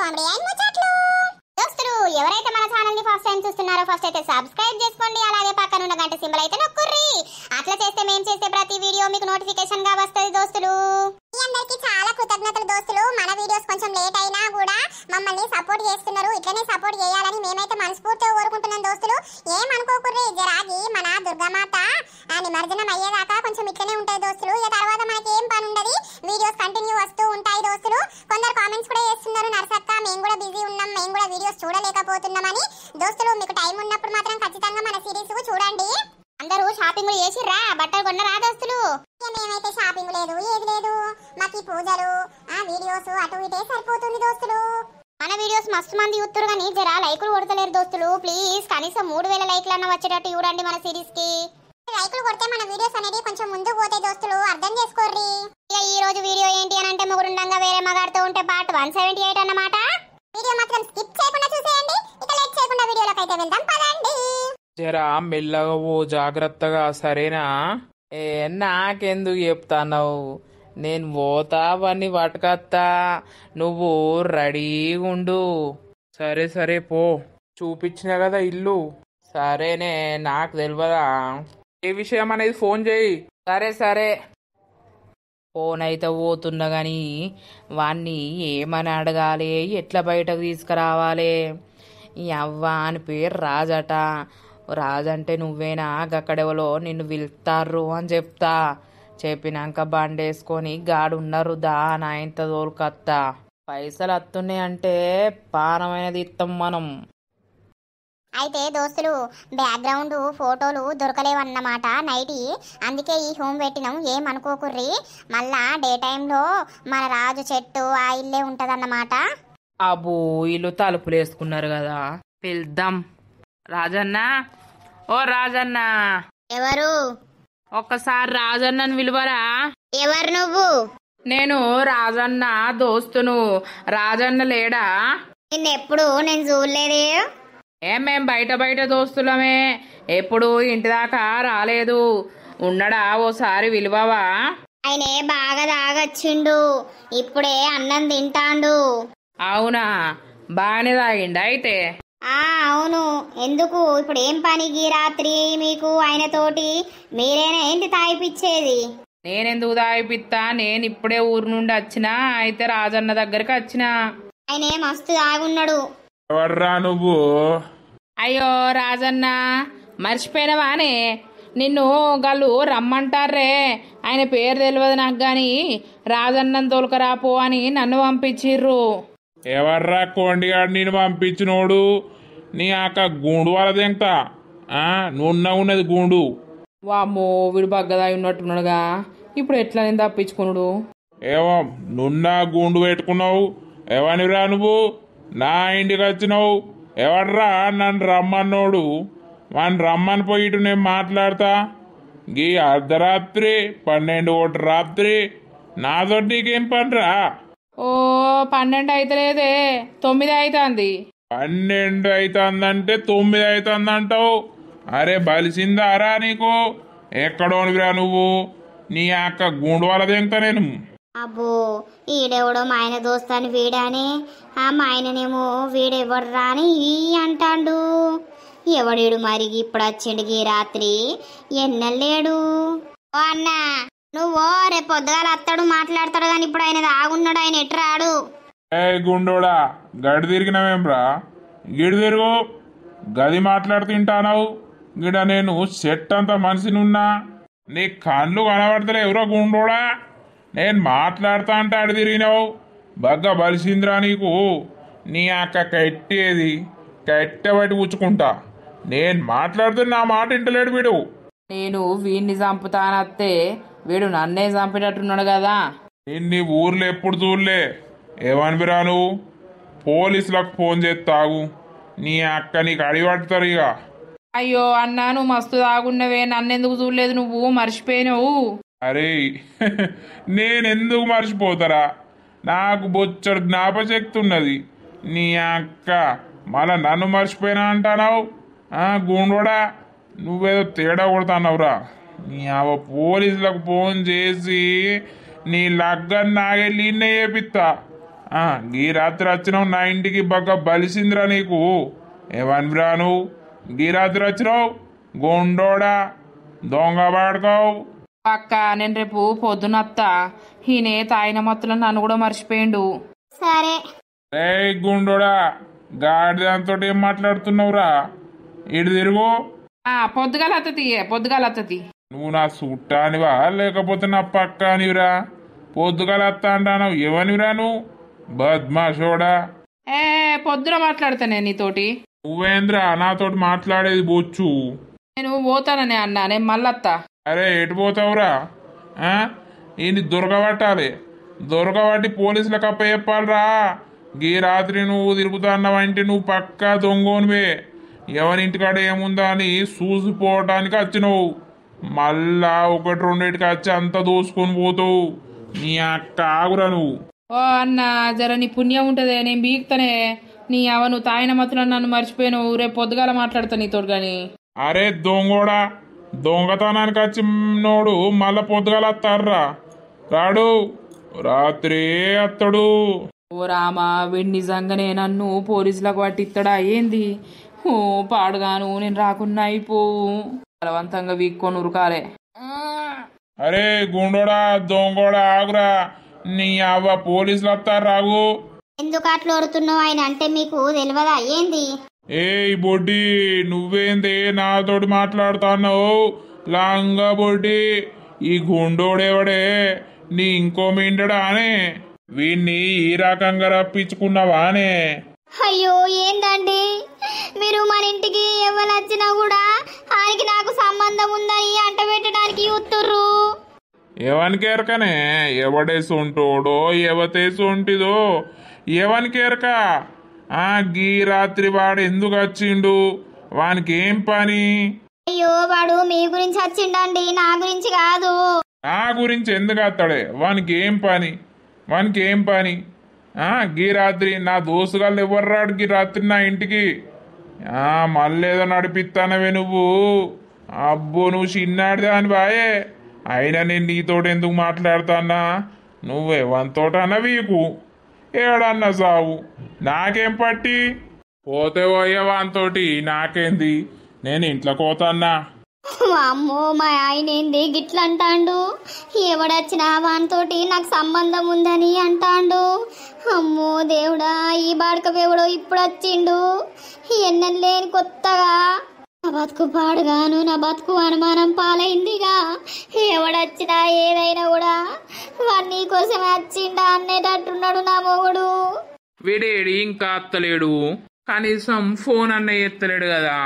Comedy and ముచ్చట్లు. దోస్తులు ఎవరైతే మన ఛానల్ ని ఫస్ట్ టైం చూస్తున్నారో ఫస్ట్ అయితే సబ్స్క్రైబ్ చేసుకోండి, అలాగే పక్కన ఉన్న గంట సింబల్ అయితే నొక్కుర్రి. అట్లా చేస్తే మేము చేసే ప్రతి వీడియో మీకు నోటిఫికేషన్ గా వస్తది దోస్తులు. మీ అందరికీ చాలా కృతజ్ఞతలు దోస్తులు. మన వీడియోస్ కొంచెం లేట్ అయినా కూడా మమ్మల్ని సపోర్ట్ చేస్తున్నారు. ఇట్లనే సపోర్ట్ చేయాలని మేమైతే మనస్ఫూర్తిగా కోరుకుంటున్నాం దోస్తులు. ఏమనుకోకుర్రి, జరాగి మన దుర్గామాత నిమజ్జనం అయ్యేదాకా కొంచెం ఇట్లనే ఉంటాయి దోస్తులు. ఇక తర్వాత మనకి ఏం పని ఉండదు, వీడియోస్ కంటిన్యూ వస్తూ ఉంటాయి దోస్తులు. కొందరు కామెంట్స్ కూడా చేస్తున్నారు, నర్సక్క మేము కూడా బిజీ ఉన్నాం, మేము కూడా వీడియోస్ చూడలేకపోతున్నామని. దోస్తులు మీకు టైం ఉన్నప్పుడు మాత్రం ఖచ్చితంగా మన సిరీస్ చూడండి. అందరూ షాపింగ్ చేసిర్రా, బట్టలు కొన్నరా దోస్తులు? మేమైతే షాపింగ్ లేదు, ఏది లేదు, మాకు పూజలు వీడియోస్ అటు ఇటే సరిపోతుంది దోస్తులు. మన వీడియోస్ మస్తు మంది చూస్తున్నారు కానీ జరా లైకులు కొడతలేరు దోస్తులు. ప్లీజ్ కనీసం 3000 లైక్లన్నా వచ్చేటట్టు చూడండి మన సిరీస్ కి. లైకులు కొడితే మన వీడియోస్ అనేది కొంచెం ముందుకు పోతాయి దోస్తులు, అర్థం చేసుకోర్రి. ఇక ఈ రోజు వీడియో ఏంటి అని అంటే మొగుడుండంగా వేరే మగాడితో ఉంటే పార్ట్ 178 అన్నమాట. వీడియో మాత్రం స్కిప్ చేయకుండా చూసేయండి. ఇక లేట్ చేయకుండా వీడియోలోకి అయితే వెళ్దాం పదండి. జరా మెల్లగా ఓ జాగ్రత్తగా, సరేనా? నాకెందుకు చెప్తావు, నేను పోతా అవన్నీ పట్టుకత్తా, నువ్వు రెడీగా ఉండు. సరే సరే పో, చూపించిన కదా ఇల్లు. సరేనే, నాకు తెలియదా ఏ విషయం అనేది ఫోన్ చేయి. సరే సరే. ఫోన్ అయితే పోతున్నా కానీ వాణ్ణి ఏమని అడగాలి, ఎట్లా బయటకు తీసుకురావాలి? ఈ అవ్వ అని పేరు రాజట. రాజంటే నువ్వేనా, గక్కడెవలో నిన్ను పిలుస్తారు అని చెప్తా. చెప్పినాక బండేసుకొని గాడున్నారు దా నా ఇంత తోలుకత్తా. పైసలు వస్తున్నాయి అంటే పానమైనది ఇస్తాం మనం. అయితే దోస్తులు బ్యాక్గ్రౌండ్ ఫోటోలు దొరకలేవన్నమాట నైటి, అందుకే ఈ హోమ్ పెట్టినాం. ఏమనుకోకుర్రి. మళ్ళా డే టైంలో మన రాజు చెట్టు ఆ ఇల్లే ఉంటదన్నమాట. అబ్బో, ఇల్లు తలుపులు వేసుకున్నారు కదా, పిలుద్దాం. రాజన్న, ఓ రాజన్న. ఎవరు? ఒక్కసారి రాజన్నను విలువరా? ఎవరు నువ్వు? నేను రాజన్న దోస్తును. రాజన్న లేడా? నిన్నెప్పుడు నేను చూడలేదే. మేం బయట బయట దోస్తులమే, ఎప్పుడు ఇంటి దాకా రాలేదు. ఉన్నడా, ఓసారి విలువవా? ఆయనే బాగా తాగొచ్చిండు, ఇప్పుడే అన్నం తింటాండు. అవునా, బాగానే తాగిండా అయితే? అవును. ఎందుకు ఇప్పుడు ఏం పనికి రాత్రి మీకు ఆయనతోటి? మీరేనా ఏంటి తాగిపిచ్చేది? నేనెందుకు తాగిపిత్తా, నేను ఇప్పుడే ఊరు నుండి వచ్చినా. అయితే రాజన్న దగ్గరికి వచ్చినా. ఆయనే మస్తు తాగున్నాడు. ఎవర్రా నువ్వు? అయ్యో రాజన్న, మర్చిపోయినవానే? నిన్ను గళ్ళు రమ్మంటారే. ఆయన పేరు తెలియదు నాకు గాని రాజన్నను తోలుకరాపో అని నన్ను పంపించిర్రు. ఎవర్రా కొండిగాడు నేను పంపించినోడు? నీ అక్క గుండు వాళ్ళదెంత నున్న ఉన్నది గుండు. వామ్మో, వీడు బగ్గదాయి ఉన్నట్టున్నాడుగా, ఇప్పుడు ఎట్లా నేను తప్పించుకున్నాడు? ఏవో నున్న గుండు పెట్టుకున్నావు, ఎవనిరా నువ్వు? నా ఇంటికి వచ్చినావు, ఎవడ్రా నన్ను రమ్మన్నోడు? వాడిని రమ్మని పోయిటు నేను మాట్లాడతా. గీ అర్ధరాత్రి 12 రాత్రి నాతో నీకేం పనిరా? ఓ 12 అయితలేదే, 9 అవుతుంది. 12 అవుతుందంటే 9 అవుతుందంటావు? అరే బలిసిందారా నీకు? ఎక్కడోనివిరా నువ్వు? నీ అక్క గుండు వాళ్ళదెంత నేను? అబ్బో, ఈడెవడో మా ఆయన దోస్తాని వీడాని, మా ఆయననేమో వీడెవడ్రా అని ఈ అంటాండు. ఎవడేడు మరి ఇప్పుడు వచ్చిండు ఈ రాత్రి? ఎన్నెళ్ళేడు? ఓ అన్న, నువ్వు రేపు పొద్దుగాల అత్తడు మాట్లాడతాడు కానీ ఇప్పుడు ఆయన ఆగున్నాడు, ఆయన ఎటు రాడు. ఏ గుండోడా, గడి తిరిగినవేమ్రా? గిడి తిరుగు, గది మాట్లాడుతుంటానావు. గిడ నేను సెట్ అంత మనిషినున్నా, నీ కళ్ళు కనబడతలే ఎవరో గుండోడా? నేను మాట్లాడుతా అంటే అడి తిరిగినావు. బగ్గ బలిసిందిరా నీకు. నీ అక్క కట్టేది కట్టెబట్టి కూర్చుకుంటా. నేను మాట్లాడితే నా మాట ఇంటలేడు వీడు. నేను వీడిని చంపుతానత్తే, వీడు నన్నే చంపేటట్టున్నాడు కదా. నీ ఊర్లో ఎప్పుడు చూడలే. ఏమనిపిరా నువ్వు? పోలీసులకు ఫోన్ చేస్తాగు, నీ అక్క నీకు అడిగడతారు ఇక. అయ్యో అన్నా, నువ్వు మస్తు తాగున్నవే, నన్నెందుకు చూడలేదు నువ్వు? మర్చిపోయినావు. అరే నేనెందుకు మర్చిపోతారా? నాకు బొచ్చడు జ్ఞాపశక్తి ఉన్నది. నీ అక్క మళ్ళా నన్ను మర్చిపోయినా అంటానావు? గుండోడా, నువ్వేదో తేడా కొడతానవురా. నీ పోలీసులకు ఫోన్ చేసి నీ లగ్గని నాగెళ్ళి చేపిస్తా. గీ రాత్రి వచ్చినావు నా ఇంటికి బాగా బలిసిందిరా నీకు. ఏమనిరా నువ్వు గీ రాత్రి వచ్చినావు గుండోడా దొంగ పాడుకోవు. అక్క నేను రేపు పొద్దునత్తా. ఈయనే తాయిన మత్తులను నన్ను కూడా మర్చిపోయిండు. సరే రే గుండోడా గాడిదాంతో ఏం మాట్లాడుతున్నావురా? ఇటు తిరుగు. పొద్దుగాల అత్తతి. నువ్వు నా చుట్టానివా లేకపోతే నా పక్కానివిరా? పొద్దుగాల అత్త అంటావు ఎవనివిరా నువ్వు? బద్మాషోడా. పొద్దున మాట్లాడతానే నీతోటి. నువ్వేంద్రా నాతోటి మాట్లాడేది బొచ్చు? నేను పోతాననే అన్నా, నేను మళ్ళత్తా. అరే ఎటు పోతావురా? ఈయన్ని దొరకబట్టాలి. దొరకబట్టి పోలీసులకు అప్ప చెప్పాలిరా. గీ రాత్రి నువ్వు తిరుగుతున్నావంటే నువ్వు పక్కా దొంగోనివే. ఎవరింటికాడ ఏముందా అని చూసిపోవటానికి వచ్చినావు. మళ్ళా ఒకటి రెండింటికి వచ్చి అంత దోసుకొని పోతావు. నీ అక్క ఆగురా నువ్వు. ఓ అన్న జర నీ పుణ్యం ఉంటదే, నేను బీక్తనే. నీ నువ్వు తాయిన మత్తులను నన్ను మర్చిపోయాను. రేపు పొద్దుగాల మాట్లాడతా నీతోటి గాని. అరే దొంగోడా దొంగతనానికి వచ్చినోడు మళ్ళా పొద్దుగాల వస్తారా? రాడు రాత్రే అత్తడు. ఓ రామా వీడు నిజంగానే నన్ను పోలీసులకు పట్టిస్తాడా ఏంది? ఓ పాడుగాను నేను రాకున్నా అయిపోవు. బలవంతంగా వీక్కొని ఉరకాలే. అరే గుండోడా దొంగోడా ఆగురా. నీ అవ్వ పోలీసులు వస్తారు రాగు. ఎందుకు అట్లా ఒరుతున్నావు? ఆయన అంటే మీకు తెలియదా ఏంది? ఏయ్ బొడ్డి నువ్వేందే నాతోటి మాట్లాడుతున్నావు? లాంగా బొడ్డి ఈ గుండోడేవడే నీ ఇంకో మిండడా అనే? వీణ్ణి ఈ రకంగా రప్పించుకున్నావా అనే? అయ్యో ఏందండి మీరు మన ఇంటికి ఎవరు వచ్చినా కూడా ఆయనకి నాకు సంబంధం ఉందని అంట పెట్టడానికి చూస్తుర్రు. ఎవనికేరకనే ఎవడేసి ఉంటోడో ఎవతేసి ఉంటిదో ఎవనికేరక. గీ రాత్రి వాడు ఎందుకు వచ్చిండు? వానికి ఏం పని? అయ్యో వాడు మీ గురించి వచ్చిండండి, నా గురించి కాదు. నా గురించి ఎందుకు వస్తాడే? వానికి ఏం పని? వానికి ఏం పని? గీ రాత్రి నా దోస్తుగాళ్ళు ఎవరు రాడు గీ రాత్రి నా ఇంటికి? మళ్ళేదో నడిపిస్తానవే నువ్వు. అబ్బో నువ్వు చిన్నాడిదా అని బాయే. అయినా నేను నీతోటి ఎందుకు మాట్లాడుతానా? నువ్వే వంతోటన్నా వీకు ఏడన్నా సావు నాకేం పట్టి? పోతే పోయే వానితోటి నాకేంది? నేను ఇంట్లో పోతాన్నా. అమ్మో మా ఆయన ఏంది గిట్ల అంటాండు? ఎవడొచ్చినా వానితోటి నాకు సంబంధం ఉందని అంటాండు. అమ్మో దేవుడా ఈ బాడకవేవుడో ఇప్పుడు వచ్చిండు. ఎన్నెం లేని కొత్తగా నా బతుకు పాడుగాను, నా బతుకు అనుమానం పాలైందిగా. ఎవడొచ్చినా ఏదైనా కూడా వాడు నీ కోసమే వచ్చిండా అనేటట్టున్నాడు నా మొగుడు. వీడేడి ఇంకా అత్తలేడు, కనీసం ఫోన్ అన్న ఎత్తలేడు కదా.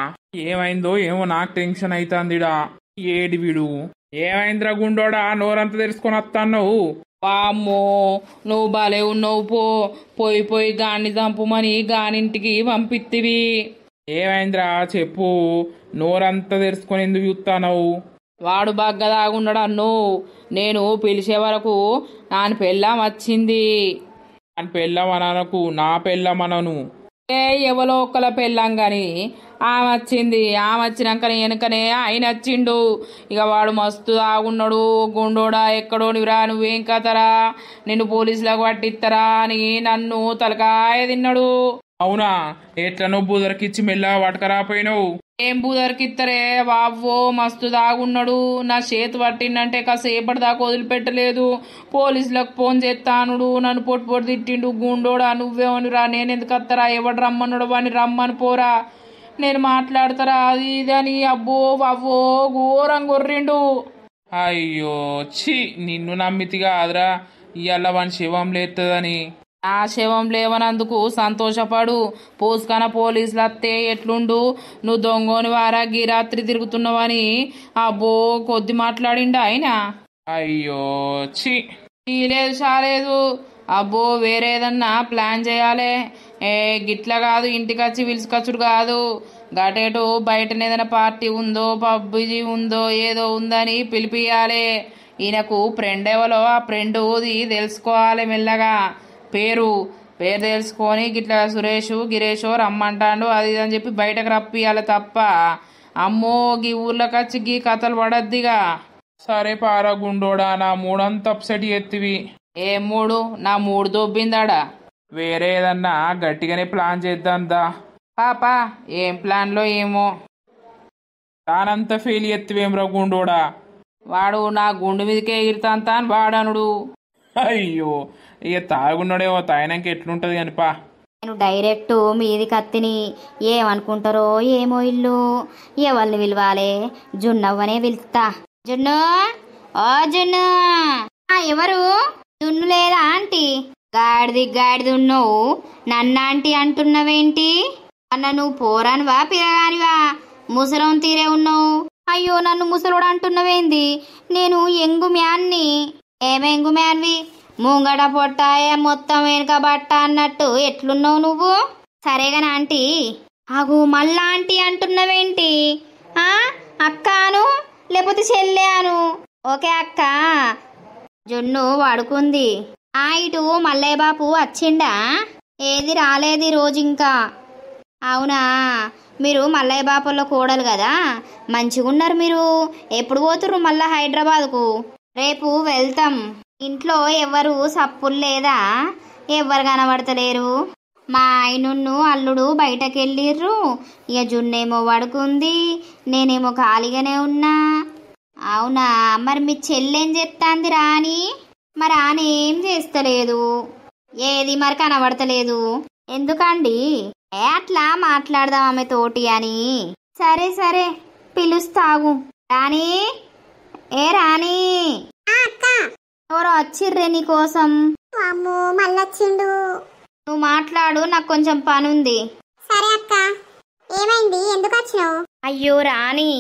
ఏమైందో ఏమో నాకు టెన్షన్ అవుతుందిడా. ఏడి వీడు? ఏమైందిరా గుండోడా నోరంతా తెరుచుకొని వస్తాన్నావు? వామ్మో నువ్వు బాలే ఉన్నావు. పోయి గాన్ని చంపుమని గానింటికి పంపిత్తివి. ఏమైందిరా చెప్పు. నోరంతా తెరుచుకొని ఎందుకు చూస్తావు? వాడు బాగా దాగున్నాడు అన్ను. నేను పిలిచే వరకు నాన్న పెళ్ళాం వచ్చింది. నా పెళ్ళమనకు నా పెళ్ళమనను. ఎవరో ఒక్కల పెళ్ళాం గాని ఆమె వచ్చింది. ఆమె వచ్చినాక వెనకనే ఆయన వచ్చిండు. ఇక వాడు మస్తు దాగున్నాడు. గుండోడా ఎక్కడో నిరా నువ్వేం కథరా, నిన్ను పోలీసులకు పట్టిస్తారా అని నన్ను తలకాయ తిన్నాడు. అవునా? ఎట్లనో బూదరికిచ్చి మెల్లగా పట్టుకరాపోయినావు. ఏం బూదరికిత్తరే బావ్వో, మస్తు దాగున్నాడు. నా చేతి పట్టిండంటే కాసేపటి దాకా వదిలిపెట్టలేదు. పోలీసులకు ఫోన్ చేస్తానుడు. నన్ను పొట్టు తిట్టిండు. గుండోడా నువ్వేమనిరా, నేనెందుకు వస్తారా? ఎవడు రమ్మన్నాడు వాడిని రమ్మని పోరా, నేను మాట్లాడతారా అది ఇది అని. అబ్బో బావ్వో ఘోరం గొర్రిండు. అయ్యో ఛీ, నిన్ను నమ్మితి కాదురా ఇవాళ వాని శవం లేస్తుందని. ఆ శవం లేవనందుకు సంతోషపడు. పోసుకన పోలీసులు వస్తే ఎట్లుండు? నువ్వు దొంగోని వారా గిరాత్రి తిరుగుతున్నావని అబ్బో కొద్ది మాట్లాడిండా ఆయన. అయ్యో ఛీ, లేదు చాలేదు. అబ్బో వేరేదన్నా ప్లాన్ చేయాలి. గిట్ల కాదు, ఇంటికి వచ్చి పిలుచుకొచ్చుడు కాదు. గటేటు బయటనే ఏదైనా పార్టీ ఉందో పబ్బుజీ ఉందో ఏదో ఉందని పిలిపియాలి. ఈయనకు ఫ్రెండ్ ఎవరో ఆ ఫ్రెండ్ది తెలుసుకోవాలి మెల్లగా. పేరు తెలుసుకొని గిట్లా సురేషు గిరీషు రమ్మంటాడు అది అని చెప్పి బయటకు రప్పియాలి తప్ప అమ్మో గీ ఊర్లోకి వచ్చి గీ కథలు పడద్దిగా. సరే పారా గుండోడా, నా మూడంతా అప్సెట్ ఎత్తివి. ఏ మూడు? నా మూడు దొబ్బిందాడా? వేరే ఏదన్నా గట్టిగానే ప్లాన్ చేద్దాం దా. పాపా ఏం ప్లాన్లో ఏమో. దానంతా ఫెయిల్ ఎత్తివేమ్రా గుండోడా. వాడు నా గుండు మీదకే ఎగిరితాంతా అని వాడనుడు. అయ్యో ఇక తాగున్నాడేమో, తాగినాక ఎట్లుంటది కానిపా. నేను డైరెక్ట్ మీది కత్తిని ఏమనుకుంటారో ఏమో ఇల్లు. ఎవరిని పిలవాలి? జున్నవ్వనే పిలుస్తా. జున్ను, ఓ జున్ను. ఎవరు? జున్ను లేదా ఆంటీ? గాడిది ఉన్నావు, నన్ను ఆంటీ అంటున్నావేంటి? అన్న నువ్వు పోరానివా పిరగానివా? ముసలం తీరే ఉన్నావు. అయ్యో నన్ను ముసలోడు అంటున్నావేంది? నేను ఎంగు మ్యాన్ని. ఏమెంగు మ్యాన్వి? ముంగడ పొట్టాయ మొత్తం వెనుక బట్ట అన్నట్టు ఎట్లున్నావు నువ్వు? సరేగాని ఆంటీ. ఆగు మళ్ళా ఆంటీ అంటున్నావేంటి? అక్కాను లేకపోతే చెల్లె అను. ఓకే అక్క. జున్ను పడుకుంది. ఇటు మల్లయ్య బాపు వచ్చిండా? ఏది రాలేదు రోజు ఇంకా. అవునా, మీరు మల్లయ్య బాపుల్లో కోడలు కదా, మంచిగున్నారు మీరు. ఎప్పుడు పోతుర్రు మళ్ళా హైదరాబాద్కు? రేపు వెళ్తాం. ఇంట్లో ఎవరు సప్పులు లేదా? ఎవరు కనబడతలేరు. మా ఆయనున్ను అల్లుడు బయటకెళ్ళిర్రు. ఇక జున్నేమో పడుకుంది, నేనేమో ఖాళీగానే ఉన్నా. అవునా, మరి మీ చెల్లెం చెప్తాంది రాని? మరి ఆమె ఏం చేస్తలేదు. ఏది మరి కనబడతలేదు ఎందుకండి? అట్లా మాట్లాడదాం ఆమె తోటి అని. సరే సరే పిలుస్తాగు. రాణి, ఏ రాణి, ఎవరో వచ్చిర్రే నీకోసం. మళ్ళొచ్చిండు. నువ్వు మాట్లాడు, నాకు కొంచెం పనుంది. సరే అక్క, ఏమైంది? ఎందుకు వచ్చినావు? అయ్యో రాణి,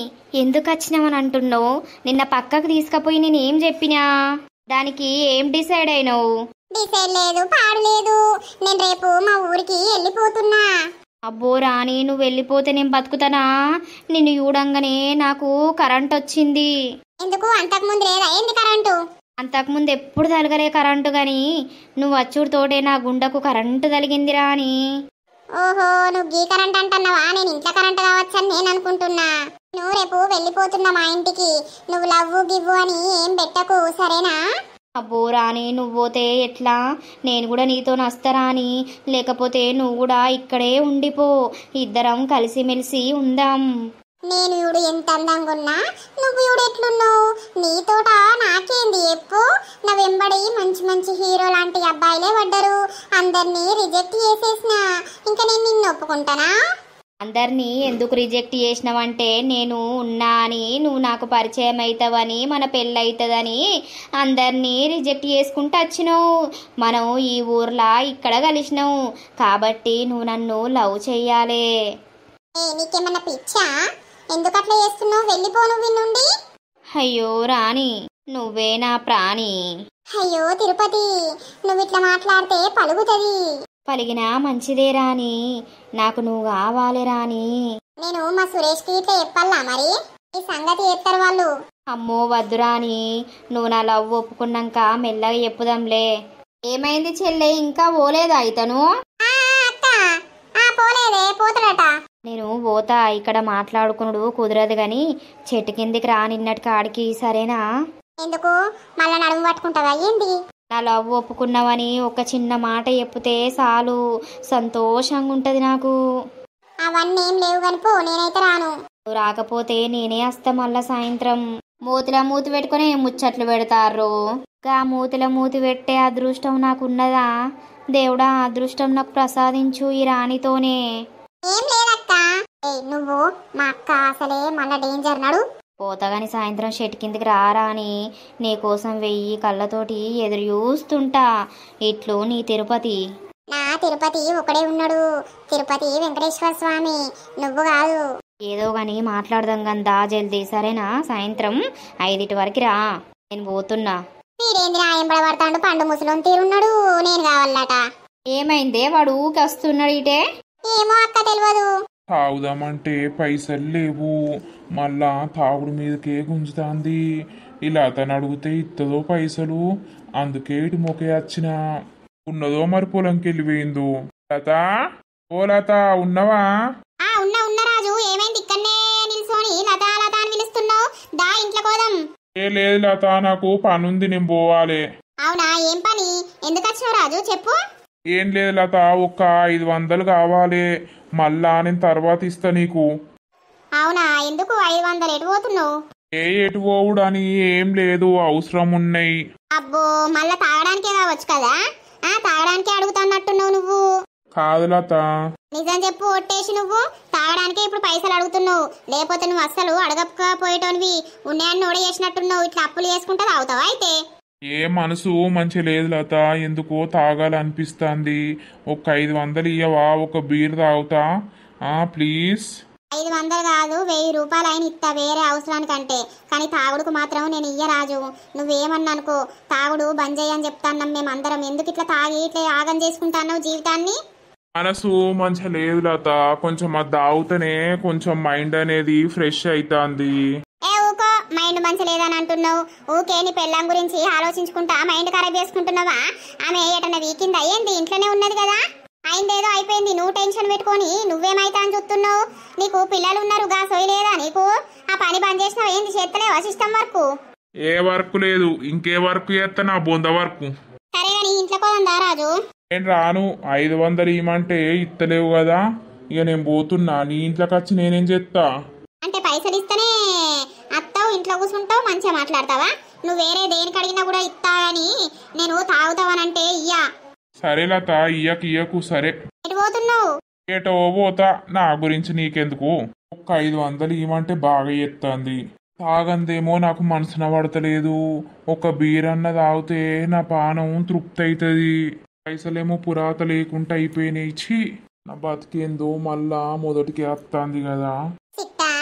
ఎందుకు వచ్చినావని అంటున్నావు? నిన్న పక్కకు తీసుకుపోయి నేనేం చెప్పినా? దానికి ఏం డిసైడ్ అయినావు? డిసైడ్ లేదు, పాడు లేదు. నేను రేపు మా ఊరికి వెళ్ళిపోతున్నా. అబ్బో రాణి, నువ్వు వెళ్ళిపోతే నేను బతుకుతానా? నిన్ను చూడంగానే నాకు కరెంట్ వచ్చింది. ఎందుకు? అంతకుముందు లేదా ఏంది కరెంటు? అంతకుముందు ఎప్పుడు తలగలే కరెంటు గాని నువ్వు వచ్చుడుతోటే నా గుండెకు కరెంటు తలిగింది రాని. ఓహో, నువ్వు గీ కరెంట్ అంటున్నావా? నేను ఇంట్లో కరెంట్ కావచ్చని నేను అనుకుంటున్నా. నువ్వు రేపు వెళ్ళిపోతున్నా మా ఇంటికి. నువ్వు లవ్వు గివ్వు అని ఏం పెట్టకు, సరేనా? అబ్బో రాని, నువ్వు పోతే ఎట్లా? నేను కూడా నీతో వస్తారా అని. లేకపోతే నువ్వు కూడా ఇక్కడే ఉండిపో, ఇద్దరం కలిసిమెలిసి ఉందాం. నేను ఇవుడు ఎంత అందంగా ఉన్నా, నువ్వు ఇవుడు ఎట్లున్నావు? నీతోట నాకేంది చెప్పు? నా వెంబడి మంచి మంచి హీరో లాంటి అబ్బాయిలే పడ్డరు. అందరినీ రిజెక్ట్ చేసేసిన. ఇంకా నేను నిన్ను ఒప్పుకుంటానా? అందరినీ ఎందుకు రిజెక్ట్ చేసినావంటే, నేను ఉన్నా అని, నువ్వు నాకు పరిచయం అవుతావని, మన పెళ్ళి అవుతుందని అందరినీ రిజెక్ట్ చేసుకుంటూ వచ్చినావు. మనం ఈ ఊర్లో ఇక్కడ కలిసినావు కాబట్టి నువ్వు నన్ను లవ్ చెయ్యాలి. నీకేమన్నా పిచ్చా? ఎందుకు అట్లా చేస్తున్నావు? వెళ్ళిపోను విన్నుండి. అయ్యో రాణి, నువ్వే నా ప్రాణి. అయ్యో తిరుపతి, నువ్వు ఇట్లా మాట్లాడితే పలుగుతుంది. పలిగినా మంచిదే రాని, నాకు నువ్వు కావాలి రాని. నేను మా సురేష్కి ఇట్లా చెప్పాలా మరి? ఈ సంగతి చేస్తారు వాళ్ళు. అమ్మో వద్దు రాని, నువ్వు నా లవ్ ఒప్పుకున్నాక మెల్లగా చెప్పుదాంలే. ఏమైంది చెల్లె, ఇంకా పోలేదా ఇతను? పోలేదే, పోతాడట. నేను పోతా, ఇక్కడ మాట్లాడుకున్నాడు కుదరదు గాని చెట్టు కిందికి రా నిన్నటి కాడికి, సరేనా? ఎందుకు? మళ్ళా నడుము పట్టుకుంటావా ఏంది? నా లవ్ ఒప్పుకున్నావని ఒక చిన్న మాట చెప్తే చాలు, సంతోషంగా ఉంటది నాకు. అవన్నీ ఏం లేవు కాని పో, నేనైతే రాను. నువ్వు రాకపోతే నేనే వస్తా మళ్ళా సాయంత్రం. మూతిలా మూతి పెట్టుకుని ముచ్చట్లు పెడతారు. గా మూతిలా మూతి పెట్టే అదృష్టం నాకున్నదా? దేవుడా, అదృష్టం నాకు ప్రసాదించు ఈ రాణితోనే. ఏం లేదక్క. నువ్వు మా అక్క అసలే మళ్ళా డేంజర్. నడు. పోతాగాని సాయంత్రం షెట్ కిందికి రారా అని నీకోసం 1000 కళ్ళతోటి ఎదురు చూస్తుంటా. ఇట్లు నీ తిరుపతి. నా తిరుపతి ఒకడే ఉన్నాడు, తిరుపతి వెంకటేశ్వర స్వామి, నువ్వు కాదు. ఏదో గాని మాట్లాడదాం గందా, జల్దీ సరేనా? సాయంత్రం 5 వరకు రా, నేను పోతున్నా. వీడేంది నా ఎంబడబడతాడు? పండు ముసలోని తీరున్నాడు, నేను కావాలట. ఏమైందే, వాడు ఊకి వస్తున్నాడు ఇటే? ఏమో అక్క, తెలియదు. తాగుదామంటే పైసలు లేవు, మళ్ళా తాగుడు మీదకే గుంజుతాంది. ఇలా అతను అడిగితే ఇత్తదో పైసలు, అందుకే ఇటు మొకే వచ్చిన. ఉన్నదో మరి పొలంకి వెళ్ళిపోయిందో. లత, ఓ లత, ఉన్నవా? ఉన్నా రాజు. ఏమైంది? ఇక్కడనే నిల్సోని లత లత అని పిలుస్తున్నావు? దా ఇంట్లో కోదాం. ఏ లేదు లత, నాకు పనుంది, నేను పోవాలి. అవునా? ఏం పని? ఎందుకు వచ్చినావు రాజు? చెప్పు. ఏం లేదు లత, ఒక 500 కావాలి, మళ్ళా నేను తర్వాత ఇస్తా నీకు. అవునా, ఎందుకు 500 ఎటు పోతున్నావు? ఎటు పోవుడు అని ఏం లేదు, అవసరం ఉన్నాయి. అబ్బో, మళ్ళా తాగడానికే కావచ్చు కదా? తాగడానికే అడుగుతున్నట్టున్నావు నువ్వు. కాదు లత, నిజం చెప్పు, ఒట్టేసి నువ్వు తాగడానికే ఇప్పుడు పైసలు అడుగుతున్నావు, లేకపోతే నువ్వు అస్సలు అడగకపోయేటోనివి. ఉన్నాయని నోడ చేసినట్టున్నావు, ఇట్లా అప్పులు చేసుకుంటా తాగుతావా అయితే? ఏ మనసు మంచి లేదు లత, ఎందుకో తాగాలనిపిస్తుంది. ఒక 500 ఇయ్యవా, ఒక బీర్ తాగుతా ప్లీజ్. 500 కాదు, 1000 రూపాయలు అయిన ఇస్తా వేరే అవసరానికంటే, కానీ తాగుడుకు మాత్రం నేను ఇయ్యరాజు. నువ్వేమన్నా అనుకో, తాగుడు బంద్ చేయని చెప్తాన్నాం మేమందరం. ఎందుకు ఇట్లా తాగి ఇట్లా యాగం చేసుకుంటున్నావు జీవితాన్ని? మనసు మంచి లేదు లత, కొంచెం అది తాగుతూనే కొంచెం మైండ్ అనేది ఫ్రెష్ అవుతుంది. ఊకో, మైండ్ మంచి లేదని అంటున్నావు. ఊకే నీ పెళ్ళాం గురించి ఆలోచించుకుంటా మైండ్ ఖరాబ్ చేసుకుంటున్నావా? ఆమె ఏటన్నా వీకిందా ఏంది? ఇంట్లోనే ఉన్నది కదా, అయిందేదో అయిపోయింది. నువ్వు టెన్షన్ పెట్టుకొని నువ్వేమైతా అని చూస్తున్నావు. నీకు పిల్లలు ఉన్నారు గా, సోయి లేదా నీకు? ఆ పని బంద్ చేసినావు ఏంది? చేస్తలేవా సిస్టమ్ వర్క్? ఏ వర్క్ లేదు, ఇంకే వర్క్ చేస్తా, నా బొంద వర్క్. సరే కానీ ఇంట్లో పోదా రాజు? నేను రాను, 500 ఇవ్వమంటే ఇస్తలేవు కదా, ఇక నేను పోతున్నా. నీ ఇంట్లోకి వచ్చి నేనేం చేస్తా? అంటే పైసలు ఇస్తేనే అత్తావు, ఇంట్లో కూర్చుంటావు, మంచిగా మాట్లాడతావా? నువ్వు వేరే దేనికి అడిగినా కూడా ఇస్తా అని, నేను తాగుతావనంటే ఇయ్యా. సరే లత, ఇయ్యకు సరే. ఎటు పోతున్నావు? ఏటో పోతా, నా గురించి నీకెందుకు. ఒక 500 ఇవ్వమంటే బాగా ఎత్తంది, తాగందేమో నాకు మనసున పడతలేదు. ఒక బీర్ అన్న తాగితే నా పానం తృప్తి అవుతుంది. పైసలేమో పురాత లేకుండా అయిపోయినాయి. ఛీ, నా బతికేందో మళ్ళా మొదటికి వస్తుంది కదా.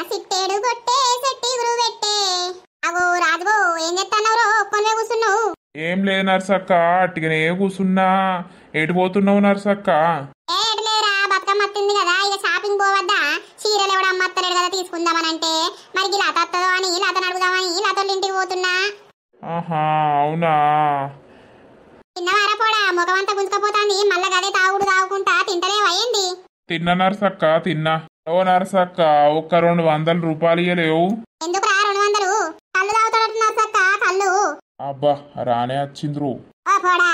సిట్టేడు కొట్టే సెట్టి గురు పెట్టే. అగో రాజుగో, ఏం చేస్తున్నావు? ఒక్కనే కూర్చున్నావు? ఏం లేదు నర్సక్క, అట్టిగానే కూర్చున్నా. ఎటు పోతున్నావు నర్సక్క? ఏడు లేరా, బతుకమ్మ వస్తుంది కదా, ఇక షాపింగ్ పోవద్దా? చీరలు ఎవడ అమ్మత్తలేడు కదా, తీసుకుందామనంటే మరి లత వస్తుందో అని లతను అడుగుదామని లతోళ్ళ ఇంటికి పోతున్నా. ఆహా, అవునా? తిన్నవారా పోడా, ముఖమంతా గుంజుకపోతాంది, మళ్ళా గదే తాగుడు తాగుకుంటా తింటలేవా ఏంది? తిన్నా నర్సక్క, తిన్నా. ఓ నర్సక్క, ఒక్క 200 రూపాయలు ఇయ్యలేవు? ఎందుకురా 200? కళ్ళు తాగుతాడంటున్నారు సక్క, కళ్ళు. అబ్బా, రానే వచ్చిండ్రు. ఓ పోడా,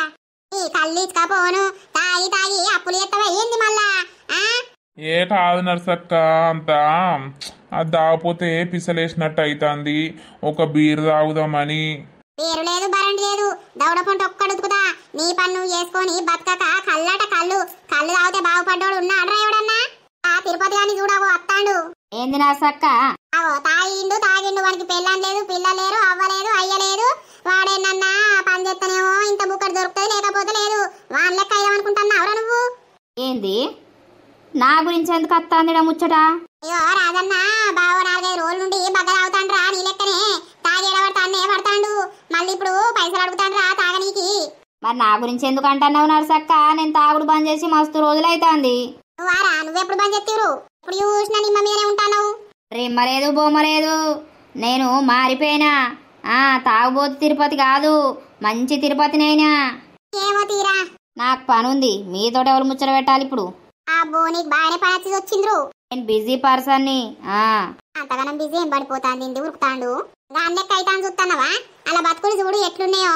ఈ కళ్ళు ఇచ్చుకపోను, తాగి తాగి అప్పులు ఎత్తవా ఏంది మళ్ళా? ఏ కాదు నర్సక్క, అంతా అది తాగపోతే పిసలేసినట్టు అవుతుంది. ఒక బీర్ తాగుదామని. పేరు లేదు బరండి లేదు, దౌడ పంట ఒక్కడుతుకుతా. నీ పని నువ్వు చేసుకొని బతకక కళ్ళట కళ్ళు. కళ్ళు తాగితే బాగుపడ్డోడు ఉన్నాడు ఎవడన్నా? ఆ తిరుపతి గాని చూడవు వస్తాడు. ఏంది నా సక్క? అవో తాగిండు వానికి పెళ్ళం లేదు, పిల్లలు లేరు, అవ్వలేదు, అయ్యలేదు. వాడేనన్నా పని చేస్తేనేమో ఇంత బుక్కడు దొరుకుతుంది, లేకపోతే లేదు. వాళ్ళ లెక్క అయ్యామనుకుంటున్నావురా నువ్వు? ఏంది నా గురించి ఎందుకు వస్తాందిడా ముచ్చట? అయ్యో రాజన్న, బావ 4-5 రోజుల నుండి బగ్గ తాగుతాండ్రా నీ లెక్కనే. తాగి ఎడబడతానే పడతాండు, మళ్ళీ ఇప్పుడు పైసలు అడుగుతాండ్రా తాగనీకి. మరి నా గురించి ఎందుకు అంటున్నావు నర్సక్క? నేను తాగుడు బంద్ చేసి మస్తు రోజులైతాంది. నువ్వారా, నువ్వెప్పుడు బంద్ చేతిరు? ఇప్పుడు చూసిన నిమ్మ మీదనే ఉంటాను. రిమ్మలేదు బొమ్మలేదు, నేను మారిపోయినా. తాగుబోతు తిరుపతి కాదు, మంచి తిరుపతినైనా. ఏమో తీరా, నాకు పనుంది, మీతోటి ఎవరు ముచ్చట పెట్టాలి ఇప్పుడు? అబ్బో, నీకు బాగానే పని వచ్చి వచ్చిండ్రు. నేను బిజీ పర్సన్ని. అంతగానం బిజీ ఏం పడిపోతాంది, ఇంటి ఉరుకుతాండు. గాంధెక్క అయితాను చూస్తున్నావా? అలా బతుకులు చూడు ఎట్లున్నాయో.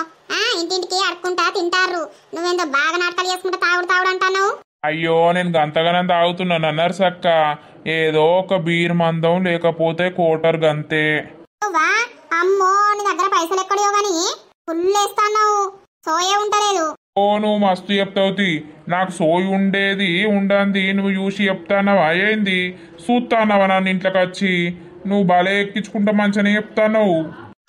ఇంటింటికి అడుక్కుంటా తింటారు. నువ్వేందో బాగా నాటకాలు చేసుకుంటా తాగుడు అంటున్నావు. అయ్యో, నేను గంతగానం తాగుతున్నాను నర్సక్క. ఏదో ఒక బీర్ మందం, లేకపోతే కోటర్ గంతే. నువ్వా? అమ్మో, నీ దగ్గర పైసలు ఎక్కడియో గాని ఫుల్ వేస్తాను, సోయే ఉంటలేదు. ఓ, నువ్వు మస్తు చెప్తావుతి. నాకు సోయి ఉండేది ఉండంది నువ్వు చూసి చెప్తానవా ఏంది? చూస్తానవా నన్ను ఇంట్లోకి వచ్చి? నువ్వు భలే ఎక్కించుకుంటా మంచిగా చెప్తావు.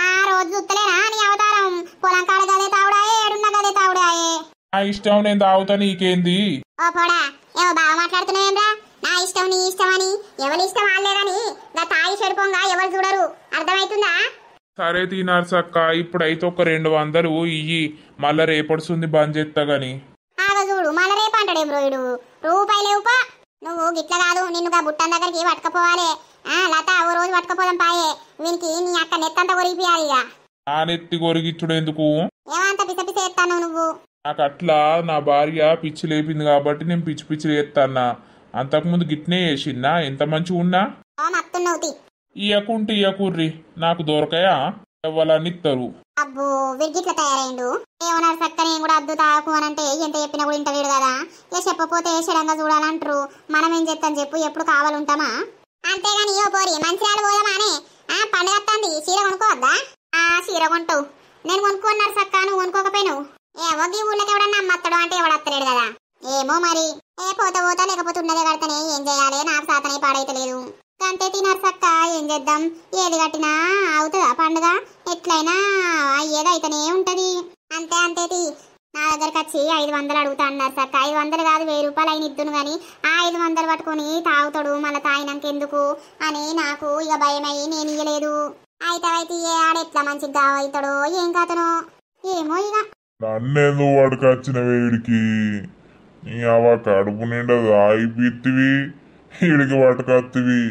ఆ రోజు చూస్తలేనా నీ అవతారం? పొలం కాడ గదే తాగుడాయే, ఏడున్న గదే తాగుడాయే. నా ఇష్టం, నేను తాగుతా, నీకేంది? ఓ పోడా, ఏమో బాగా మాట్లాడుతున్నావేమ్రా? నా ఇష్టం నీ ఇష్టం అని, ఎవరి ఇష్టం వాళ్ళేదని నా తాగి చెడిపోంగా ఎవరు చూడరు, అర్థమవుతుందా? సరే తినర్సక్క, ఇప్పుడైతే ఒక 200 ఇయ్యి, మళ్ళా రేపడుస్తుంది బంద్ చేస్తా గాని. ఆగ చూడు, మళ్ళీ రేపు అంటాడేం రోయుడు. రూపాయి లేవుపా. నువ్వు గిట్ల కాదు, నిన్నుగా బుట్టన్ దగ్గరికి పట్టుకపోవాలి. లత, ఓ రోజు పట్టుకపోదాం పాయే. వీనికి నీ అక్క నెత్తంతా కొరిగిపోయాలి. ఇక నా నెత్తి కొరిగిచ్చుడు ఎందుకు? ఏమంత పిస ఎత్తాను నువ్వు? నాకు అట్లా నా భార్య పిచ్చి లేపింది కాబట్టి నేను పిచ్చి పిచ్చి చేస్తానా. అంతకుముందు గిట్నే చేసిందా? ఎంత మంచిగా ఉన్నా. మత్తున్నావు. ఇయ్యకుంటే ఇయ్యకుర్రి, నాకు దొరకయా? ఎవరని ఇస్తారు. అబ్బో విరిగిట్లా తయారైండు. ఏమన్నారు సక్క నేను కూడా అద్దు తాకు అని అంటే ఎంత చెప్పినా కూడా ఇంటలేడు కదా. ఇక చెప్పపోతే షడంగా చూడాలంటారు. మనం ఏం చేస్తాం చెప్పు, ఎప్పుడు కావాలంటామా? అంతేగాని ఓ పోరి మంచిర్యాల పోదామానే. పండుగ వస్తుంది, చీర కొనుక్కోవద్దా? చీర కొంటావు, నేను కొనుక్కున్నారు సక్క, నువ్వు కొనుక్కోకపోయినావు. ఏవో ఈ ఊళ్ళకి ఎవడన్నా అమ్మత్తడు అంటే ఎవడత్తలేడు కదా. ఏమో మరి, పోతా పోతా లేకపోతే ఉన్నదే కడతానే ఏం చేయాలి, నాకు సాతనే పాడైతలేదు. అంతే తినారు సక్క, ఏం చేద్దాం, ఏది కట్టినా అవుతుందా పండుగ? ఎట్లయినా అయ్యేది అయితేనే ఉంటది. అంతే అంతేది. నా దగ్గరకు వచ్చి 500 అడుగుతా అన్నారు సక్క. 500 కాదు 1000 రూపాయలు అయిన ఇద్దును గాని ఆ 500 పట్టుకుని తాగుతాడు, మళ్ళీ తాగినాక ఎందుకు అని నాకు ఇక భయమయ్యి నేను ఇయ్యలేదు. అయితే ఆడెట్లా మంచిగా అవుతాడో ఏం కథనో ఏమో. ఇక నన్నేందు వాడికి వచ్చిన వేడికి నీ అవ కడుపు నిండా ఆగిపిత్తివి, వీడికి పట్టుకత్తివి.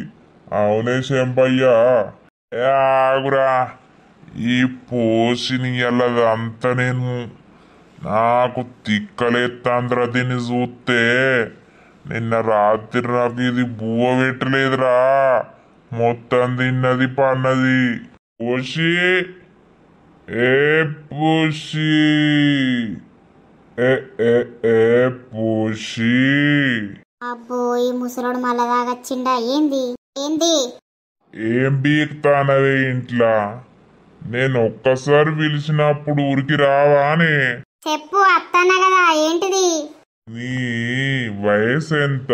అవునే శంపయ్యా, ఆగురా, ఈ పోసిని అల్లదంతా నేను నాకు తిక్కలేత్తాంద్రా. దీన్ని చూస్తే నిన్న రాత్రి నాకు ఇది బువ్వ పెట్టలేదురా, మొత్తం తిన్నది పన్నది. పోసి ఏ పోసి పోసి అబ్బో ఈ ముసలోడు మళ్ళా తాగచ్చిండా ఏంది ఏంది? ఏం బీక్తానవే ఇంట్లో? నేను ఒక్కసారి పిలిచినప్పుడు ఊరికి రావానే? చెప్పు అత్తన్న కదా, ఏంటిది? నీ వయసు ఎంత?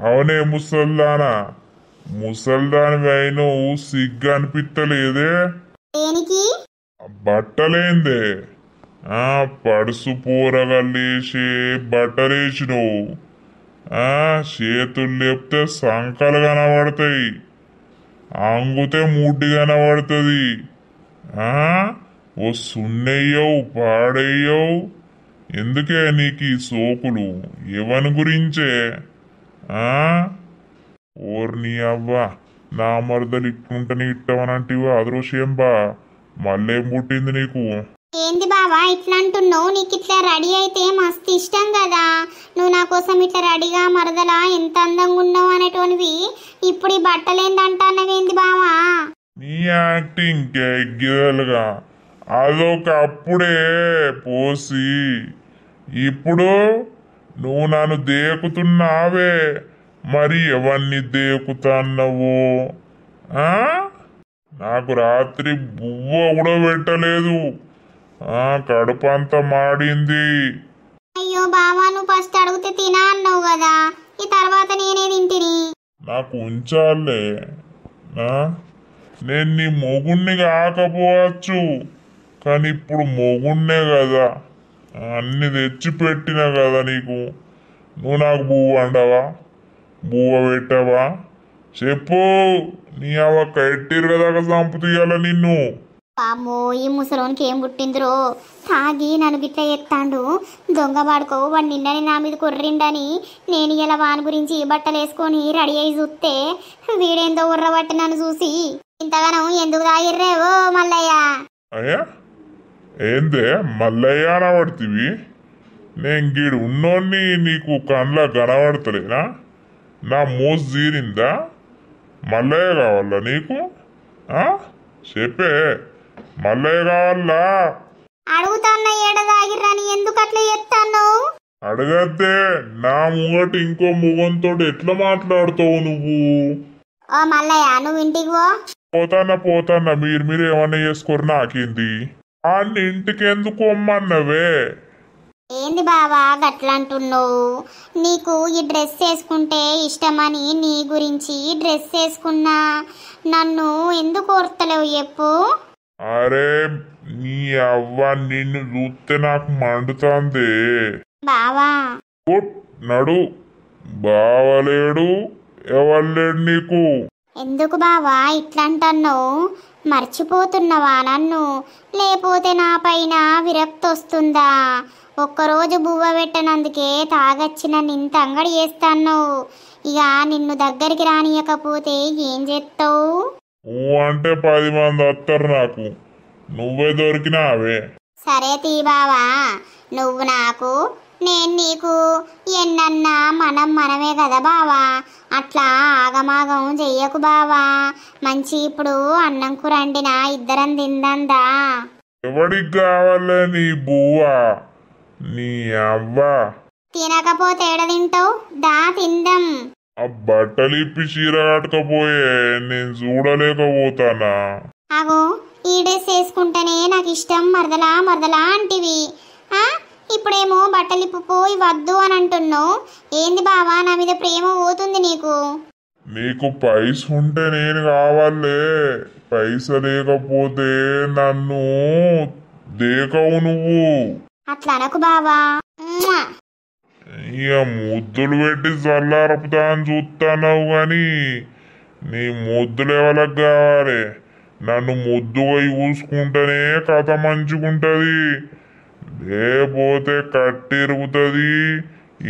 అవునే ముసల్దానా, ముసల్దాని వైను సిగ్గు అనిపిత్తలేదే? దేనికి? బట్టలేందే? పడుసు పూరగలేసి బట్టలేసినవు, చేతులు లేపితే సంకలు కనబడతాయి, అంగుతే ముడ్డి కనబడుతుంది. ఓ సున్నెయ్యవు పాడేయ్యవు. ఎందుకే నీకు ఈ సోకులు? ఎవని గురించే? ఓర్ని అవ్వా, నా మరదలు ఇట్లుంటని ఇట్టవనంటివా అదృశ్యం బా, మళ్ళేం పుట్టింది నీకు? ఏంది బావా ఇట్లా అంటున్నావు? నీకు ఇట్లా రెడీ అయితే మస్తు ఇష్టం కదా, నువ్వు నా కోసం ఇట్లా రెడీగా మరదలా ఎంత అందంగా ఉన్నావు అనేటోనివి, ఇప్పుడు ఈ బట్టలేందంటానవేంది బావా? నీ యాక్టింగ్ గిదలుగా అదొక అప్పుడే పోసి, ఇప్పుడు నువ్వు నన్ను దేకుతున్నావే, మరి ఎవరిని దేకుతాన్నవో? నాకు రాత్రి బువ్వ కూడా పెట్టలేదు, కడుపు అంతా మాడింది. అయ్యో బావా, నువ్వు ఫస్ట్ అడిగితే తినా అన్నావు కదా, ఈ తర్వాత నేనే తింటిని. నాకు ఉంచాలే, నేను నీ మొగుణ్ణి కాకపోవచ్చు, కానీ ఇప్పుడు మొగుణ్ణే కదా, అన్ని తెచ్చి పెట్టినా కదా నీకు. నువ్వు నాకు బువ్వ అండవా, బువ్వ పెట్టవా? చెప్పు, నీ అవ కట్టిరు కదా చంపుతీయాల నిన్ను. పామో ఈ ముసలోనికి ఏం పుట్టిందిరో, తాగి నన్ను గిట్ల ఎత్తాండు. దొంగ పాడుకో, వాడు నిన్నని నా మీద కుర్రిండని నేను ఇలా వాని గురించి బట్టలు వేసుకొని రెడీ అయి చూస్తే వీడేందో ఉర్రబట్టి నన్ను చూసి ఇంతగానో ఎందుకు తాగిర్రే ఓ మల్లయ్య? అయ్యా ఏందే మల్లయ్య అనబడుతీవి? నేను గీడు ఉన్నోన్ని నీకు కండ్ల కనబడతలేనా? నా మోసు తీరిందా? మల్లయ్య కావాలా నీకు? చెప్పే, మల్లయ్య కావాలా? అడుగుతాన్న ఏడ తాగిర్రని ఎందుకు అట్లా చెప్తాను? అడగద్దే, నా ముంగట ఇంకో ముఖంతో ఎట్లా మాట్లాడుతావు నువ్వు? ఓ మల్లయ్య, నువ్వు ఇంటికి పోతాన్నా మీరు ఏమన్నా చేసుకోరు, నాకేంది? అన్ని ఇంటికి ఎందుకు అమ్మన్నవే? ఏంది బావా గట్లా అంటున్నావు? నీకు ఈ డ్రెస్ వేసుకుంటే ఇష్టమని నీ గురించి డ్రెస్ వేసుకున్నా, నన్ను ఎందుకు ఓర్తలేవు చెప్పు? అరే నీ అవ్వ, నిన్ను చూస్తే నాకు మండుతాందే. బావా నడు, బావలేడు, ఎవరు నీకు? ఎందుకు బావా ఇట్లా అంటున్నావు? మర్చిపోతున్నావా నన్ను? లేకపోతే నా పైన విరక్తి వస్తుందా? ఒక్కరోజు బువ్వ పెట్టనందుకే తాగచ్చిన ఇంత అంగడి చేస్తాను. ఇక నిన్ను దగ్గరికి రానియకపోతే ఏం చేస్తావు? అంటే 10 మంది వస్తారు నాకు, నువ్వే దొరికినావే. సరే తీ బావా, నువ్వు నాకు నేను నీకు ఎన్నన్నా మనమే కదా బావా. అట్లా ఆగమాగం చెయ్యకు బావా. మంచి ఇప్పుడు అన్నం కూర వండినా ఇద్దరం తిందందా. ఎవడికి కావాలే నీ బువ్వా? నీ అవ్వా తినకపోతే ఏడ తింటావు? దా తిందాం. ఆ బట్టలు ఇప్పి చీర కట్టకపోయే నేను చూడలేకపోతానా. అగో ఈ డ్రెస్ వేసుకుంటేనే నాకు ఇష్టం మరదలా మరదలా అంటివి. ఇప్పుడేమో బట్టలు ఇప్పుపోయి వద్దు అని అంటున్నావు. ఏంది బావా, నా మీద ప్రేమ పోతుంది నీకు? నీకు పైస ఉంటే నేను కావాలే, పైస లేకపోతే నన్ను దేకవు నువ్వు. అట్లా అనకు బావా. ఇక ముద్దులు పెట్టి చల్లారపుతా అని చూస్తున్నావు గాని నీ ముద్దులు ఎవరికి కావాలి? నన్ను ముద్దుగా చూసుకుంటేనే కథ మంచుకుంటది, లేకపోతే కట్టిరుగుతుంది,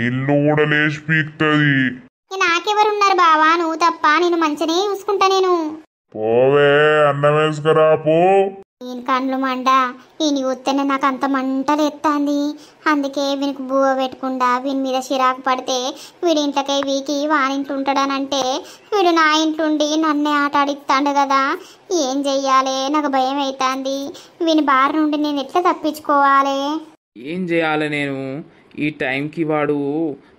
ఇల్లు కూడా లేచి పీక్తుంది. నాకెవరున్నారు బావా, నువ్వు తప్ప. నేను మంచినే చూసుకుంటా. నేను పోవే అన్నం వేసుకురా పో. నేను కండ్లు మండ ఈయన చూస్తేనే నాకు అంత మంటలు ఎత్తాంది. అందుకే వీనికి బువ్వ పెట్టకుండా వీని మీద చిరాకు పడితే వీడి ఇంట్లోకి వీకి వానింట్లో ఉంటాడనంటే వీడు నా ఇంట్లో ఉండి నన్నే ఆట ఆడిస్తాడు కదా. ఏం చెయ్యాలి? నాకు భయం అవుతుంది. వీని బారి నుండి నేను ఎట్లా తప్పించుకోవాలి? ఏం చేయాలి నేను? ఈ టైంకి వాడు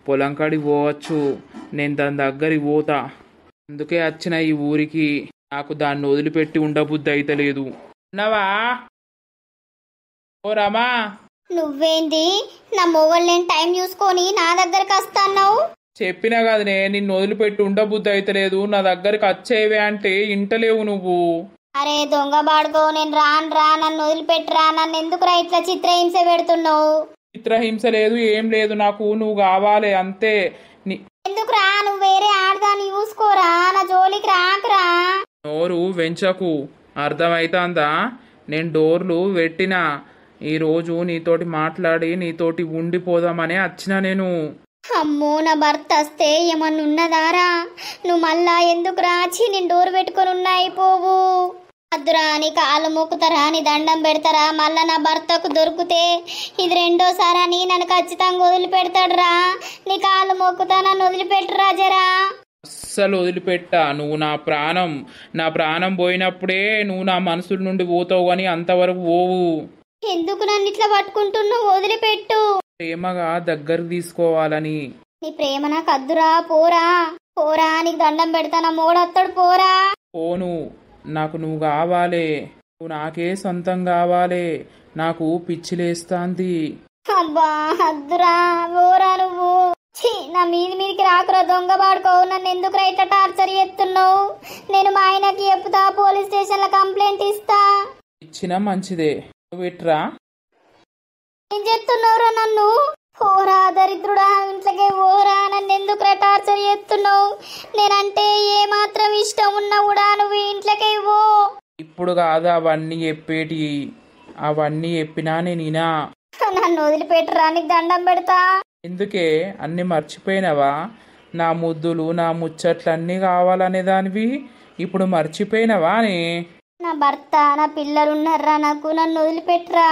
పొలం కాడికి పోవచ్చు, నేను దాని దగ్గరికి పోతా. అందుకే వచ్చిన ఈ ఊరికి. నాకు దాన్ని వదిలిపెట్టి ఉండబుద్ధి అయితే లేదు. ఉన్నావా ఓ రమా? నువ్వేంది నా మొగళ్ళని టైం చూసుకొని నా దగ్గరకు వస్తాన్నావు? చెప్పినా కదనే, నిన్ను వదిలిపెట్టి ఉండబుద్ధి అయితే లేదు. నా దగ్గరికి వచ్చేవే అంటే ఇంటలేవు నువ్వు. అరే దొంగ బాడుకో, నేను రా, నన్ను వదిలిపెట్టురా. నన్ను ఎందుకురా ఇట్లా చిత్రహింస పెడుతున్నావు? చిత్రహింస లేదు, ఏం లేదు. నాకు నువ్వు కావాలి అంతే. ఎందుకురా? నువ్వు వేరే ఆడదాన్ని చూసుకోరా, నా జోలికి రాకరా. నోరు వెంచకు, అర్థమైతుందా? నేను డోర్లు పెట్టినా. ఈరోజు నీతోటి మాట్లాడి నీతోటి ఉండిపోదామని వచ్చిన నేను. అమ్మో, నా భర్త వస్తే ఏమన్నా ఉన్నదారా? నువ్వు మళ్ళా ఎందుకు రాచి నేను డోర్ పెట్టుకొని ఉన్నాయి పోవు. అద్దురా, నీ కాలు మొక్కుతారా, నీ దండం పెడతారా? మళ్ళా నా భర్తకు దొరికితే ఇది రెండోసారి అని నన్ను ఖచ్చితంగా వదిలిపెడతాడు రా. నీ కాలు మొక్కుతా, నన్ను వదిలిపెట్టురా జరా. అస్సలు వదిలిపెట్టా. నువ్వు నా ప్రాణం పోయినప్పుడే నువ్వు నా మనసు నుండి పోతావు, కానీ అంతవరకు పోవు. ఎందుకు నన్ను ఇట్లా పట్టుకుంటున్నావు? వదిలిపెట్టు. ప్రేమగా దగ్గరకు తీసుకోవాలని. నీ ప్రేమ నాకు అద్దురా. పోరా, నీకు దండం పెడతానా, మోడొత్తాడు. పోరా. పోను, నాకు నువ్వు కావాలే. నువ్వు నాకే సొంతం కావాలే. నాకు పిచ్చిలేస్తాంది. అబ్బా అద్దురా, పోరా నువ్వు. నా మీదికి రాకురా, దొంగ పాడుకోవు. నన్ను ఎందుకు ఇట్లా టార్చర్ చేస్తున్నావు? నేను మా ఆయనకి చెప్తా, పోలీస్ స్టేషన్ లో కంప్లైంట్ ఇస్తా. ఇచ్చినా మంచిదే. నువ్వు ఇట్రా. ఏం చేస్తున్నావురా నన్ను? పోరా దరిద్రుడా, ఇంట్లోకే పోరా. నన్ను ఎందుకు టార్చర్ చేస్తున్నావు? నేనంటే ఏ మాత్రం ఇష్టం ఉన్నా కూడా నువ్వు ఇంట్లోకే పో. ఇప్పుడు కాదు అవన్నీ చెప్పేటి. అవన్నీ చెప్పినా నేనినా. నన్ను వదిలిపెట్టరా, నీకు దండం పెడతా. ఎందుకే అన్ని మర్చిపోయినావా? నా ముద్దులు నా ముచ్చట్లు అన్నీ కావాలనే దానివి ఇప్పుడు మర్చిపోయినావా? అని నా భర్త నా పిల్లలున్నారా నాకు, నన్ను వదిలిపెట్టరా.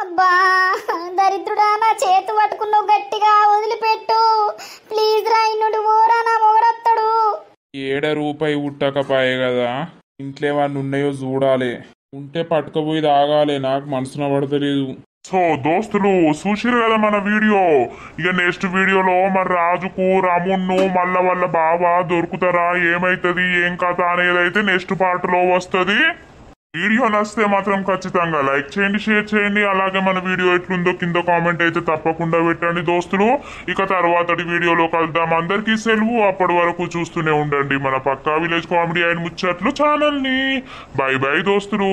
అబ్బా దరిద్రుడా, నా చేతు పట్టుకున్నావు గట్టిగా, వదిలిపెట్టు ప్లీజ్ రా. ఇన్నుడు ఓరా, నా మొగడొత్తాడు. రూపాయి ఉట్టకపాయే కదా, ఇంట్లో ఏమన్నా ఉన్నాయో చూడాలి. ఉంటే పట్టుకపోయి తాగాలి, నాకు మనసున పడతలేదు. సో దోస్తులు చూసిరు కదా మన వీడియో. ఇక నెక్స్ట్ వీడియోలో మరి రాజుకు రామున్ను మళ్ళా వాళ్ళ బావ దొరుకుతారా, ఏమైతుంది, ఏం కథ అనేది అయితే నెక్స్ట్ పార్ట్ లో వస్తుంది. వీడియో నచ్చితే మాత్రం ఖచ్చితంగా లైక్ చేయండి, షేర్ చేయండి. అలాగే మన వీడియో ఎట్లుందో కింద కామెంట్ అయితే తప్పకుండా పెట్టండి దోస్తులు. ఇక తర్వాతటి వీడియోలో కలుద్దాం. అందరికీ సెలవు. అప్పటి వరకు చూస్తూనే ఉండండి మన పక్కా విలేజ్ కామెడీ అండ్ ముచ్చట్లు ఛానల్ ని. బై బై దోస్తులు.